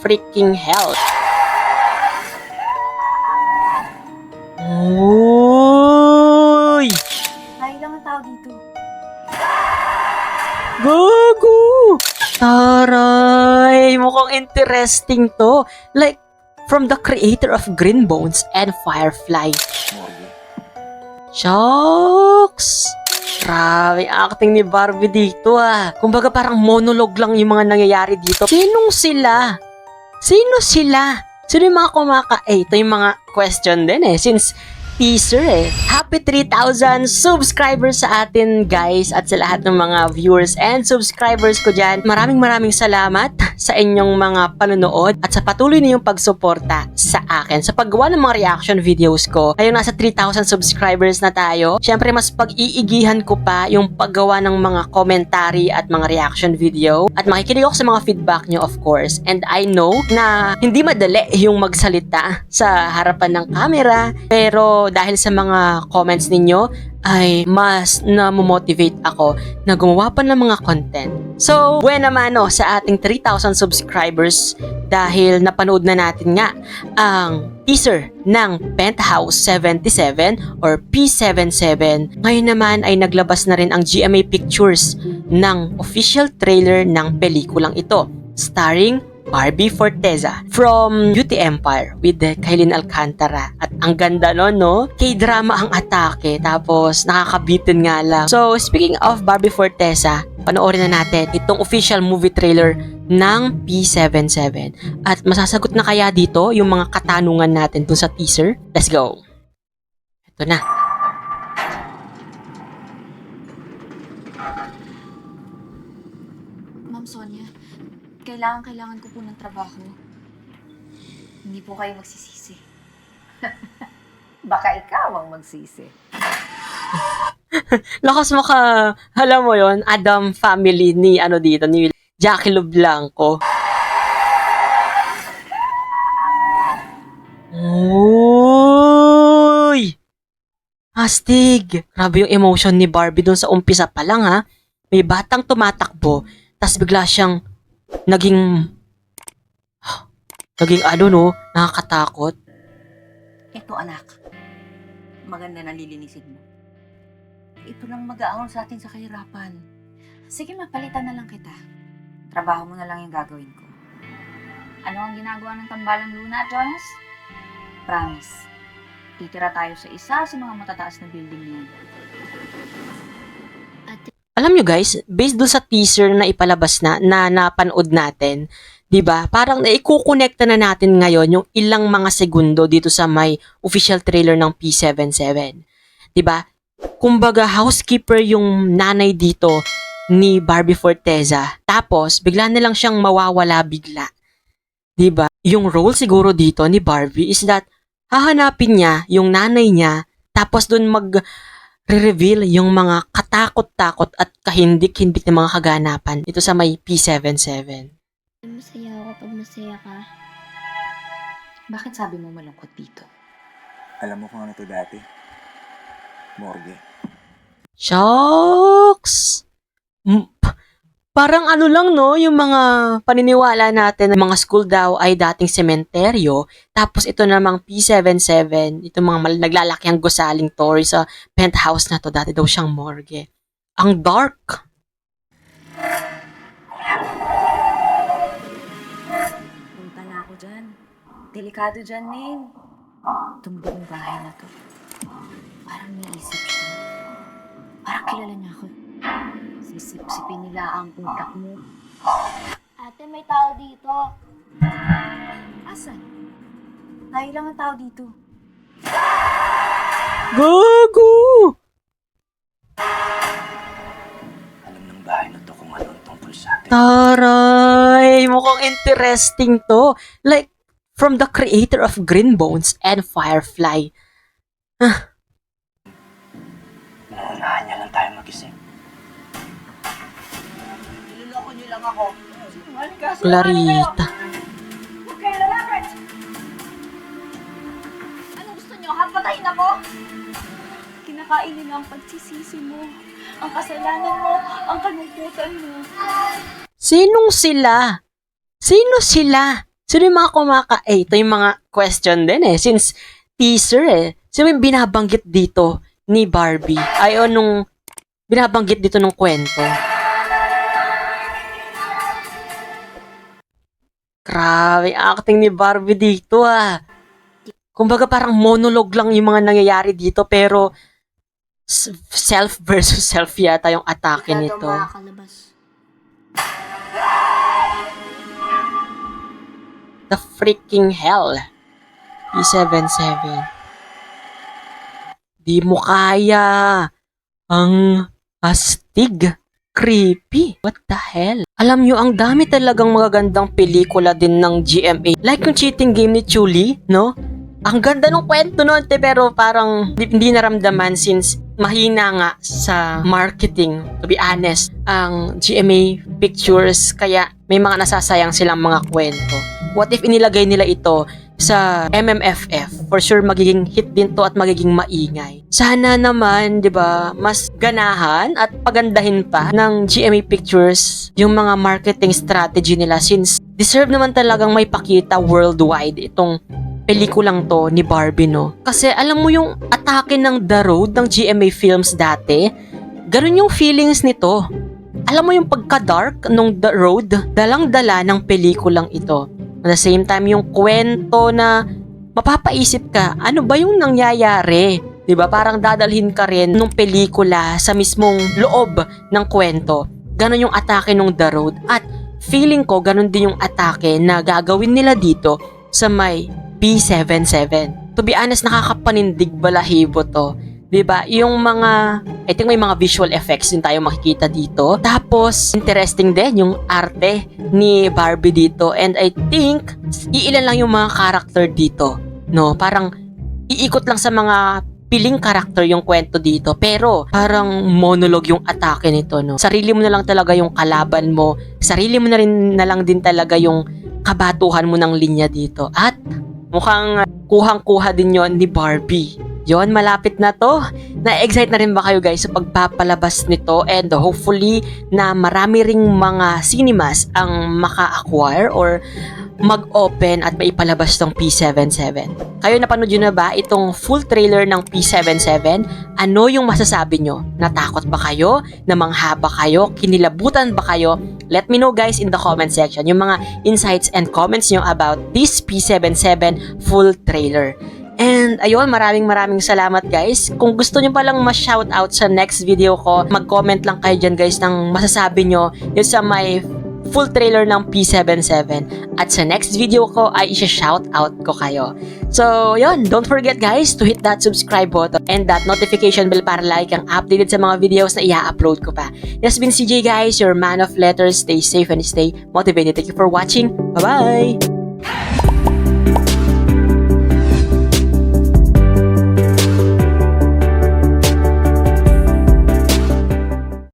freaking hell. Uy! Ay, lang ang tao dito. Gago! Taray! Mukhang interesting to. Like, from the creator of Green Bones and Firefly. Shucks! Grabe acting ni Barbie dito ah. Kumbaga parang monologue lang yung mga nangyayari dito. Sinong sila? Sino sila? Sino yung mga ito yung mga question din eh. Since teaser eh. Happy 3,000 subscribers sa atin guys at sa lahat ng mga viewers and subscribers ko dyan. Maraming salamat sa inyong mga panonood at sa patuloy niyong pagsuporta sa akin. Sa paggawa ng mga reaction videos ko, ayun nasa 3,000 subscribers na tayo. Syempre mas pag-iigihan ko pa yung paggawa ng mga commentary at mga reaction video at makikinig ako sa mga feedback nyo of course. And I know na hindi madali yung magsalita sa harapan ng camera pero dahil sa mga comments ninyo ay mas na-motivate ako na gumawa pa ng mga content. So, buena mano sa ating 3,000 subscribers dahil napanood na natin nga ang teaser ng Penthouse 77 or P77. Ngayon naman ay naglabas na rin ang GMA Pictures ng official trailer ng pelikulang ito, starring Barbie Forteza from Beauty Empire with Kailin Alcantara. At ang ganda nun, no? K-drama ang atake, tapos nakakabitin nga lang. So, speaking of Barbie Forteza, panoorin na natin itong official movie trailer ng P77. At masasagot na kaya dito yung mga katanungan natin dun sa teaser? Let's go! Ito na. Ma'am Sonia, kailangan ko po ng trabaho. Hindi po kayo magsisisi. Baka ikaw ang magsisi. Lakas mo ka, alam mo yon Adam family ni dito, ni Jackie Lo Blanco. Uy! Astig! Grabe yung emotion ni Barbie dun sa umpisa pa lang ha. May batang tumatakbo, tas bigla siyang naging nakakatakot. Ito anak, maganda na lilinisin mo. Ito lang mag-aahon sa atin sa kahirapan. Sige, mapalitan na lang kita. Trabaho mo na lang yung gagawin ko. Ano ang ginagawa ng tambalang Luna, Jonas? Promise. Titira tayo sa isa sa mga matataas na building niyan. Alam nyo guys, based doon sa teaser na ipalabas na napanood natin, 'di ba? Parang naikukonekta na natin ngayon yung ilang mga segundo dito sa may official trailer ng P77. 'Di ba? Kumbaga housekeeper yung nanay dito ni Barbie Forteza. Tapos bigla na lang siyang mawawala bigla. 'Di ba? Yung role siguro dito ni Barbie is that hahanapin niya yung nanay niya tapos doon re-reveal yung mga katakot-takot at kahindik-hindik na mga kaganapan ito sa may P77. Masaya ako pag masaya ka. Bakit sabi mo malungkot dito? Alam mo kung ano to dati? Morgue. Shucks! Parang lang no, yung mga paniniwala natin ng mga school daw ay dating sementeryo, tapos ito namang P77, itong mga naglalakiang gusaling story sa penthouse na to, dati daw siyang morgue. Ang dark! Punta na ako dyan. Delikado dyan, Ning. Itong buong bahay na to. Parang may isip siya. Parang kilala niya ako. Sisip-sipin nila ang utak mo. Ate, may tao dito. Asan? Ay, lang ang tao dito. Gago! Alam ng bahay na to kung ano ang tungkol sa atin. Taray! Mukhang interesting to. Like, from the creator of Green Bones and Firefly. Naunahan niya lang tayo magising. Niloloko niyo lang ako. Clarita. Huwag kayo lalakad! Anong gusto niyo? Hapatayin ako? Kinakain nila ang pagsisisi mo, ang kasalanan mo, ang kalungkutan mo. Sinong sila? Sino sila? Sino yung mga ito yung mga question din eh. Since teaser eh. Sino yung binabanggit dito ni Barbie? Ay, o nung binabanggit dito nung kwento. Grabe, acting ni Barbie dito ah. Kumbaga parang monologue lang yung mga nangyayari dito pero self versus self yata yung atake nito. makakalabas. The freaking hell. P77. Di mo kaya. Ang astig. Creepy. What the hell? Alam nyo, ang dami talagang magagandang pelikula din ng GMA. Like yung cheating game ni Chuli, no? Ang ganda ng kwento nun, pero parang hindi naramdaman since mahina nga sa marketing, to be honest, ang GMA Pictures, kaya may mga nasasayang silang mga kwento. What if inilagay nila ito sa MMFF? For sure magiging hit din to at magiging maingay. Sana naman, 'di ba, mas ganahan at pagandahin pa ng GMA Pictures yung mga marketing strategy nila since deserve naman talagang may pakita worldwide itong pelikulang to ni Barbie, no? Kasi alam mo yung atake ng The Road ng GMA Films dati, ganun yung feelings nito. Alam mo yung pagka-dark nung The Road, dalang-dala ng pelikulang ito. At the same time, yung kwento na mapapaisip ka, ano ba yung nangyayari? 'Di ba? Parang dadalhin ka rin nung pelikula sa mismong loob ng kwento. Ganon yung atake nung The Road. At feeling ko, ganon din yung atake na gagawin nila dito sa may P77. To be honest, nakakapanindig balahibo to. 'Di ba? Yung mga, I think may mga visual effects din tayo makikita dito. Tapos, interesting din yung arte ni Barbie dito. And I think, iilan lang yung mga character dito. No? Parang, iikot lang sa mga piling character yung kwento dito. Pero, parang monologue yung atake nito. No? Sarili mo na lang talaga yung kalaban mo. Sarili mo na rin na lang din talaga yung kabatuhan mo ng linya dito. At, mukhang kuhang-kuha din yon ni Barbie. Yon, malapit na to. Na-excite na rin ba kayo guys sa pagpapalabas nito? And hopefully na marami ring mga cinemas ang maka-acquire or mag-open at maipalabas tong P77. Kayo, napanood nyo na ba itong full trailer ng P77? Ano yung masasabi nyo? Natakot ba kayo? Namangha ba kayo? Kinilabutan ba kayo? Let me know guys in the comment section yung mga insights and comments nyo about this P77 full trailer. And ayun, maraming salamat guys. Kung gusto nyo palang ma-shoutout sa next video ko, mag-comment lang kayo dyan guys ng masasabi nyo yung sa may full trailer ng P77. At sa next video ko ay isa-shoutout ko kayo. So yun, don't forget guys to hit that subscribe button and that notification bell para like ang updated sa mga videos na i-upload ko pa. This has been CJ guys, your man of letters. Stay safe and stay motivated. Thank you for watching. Bye-bye!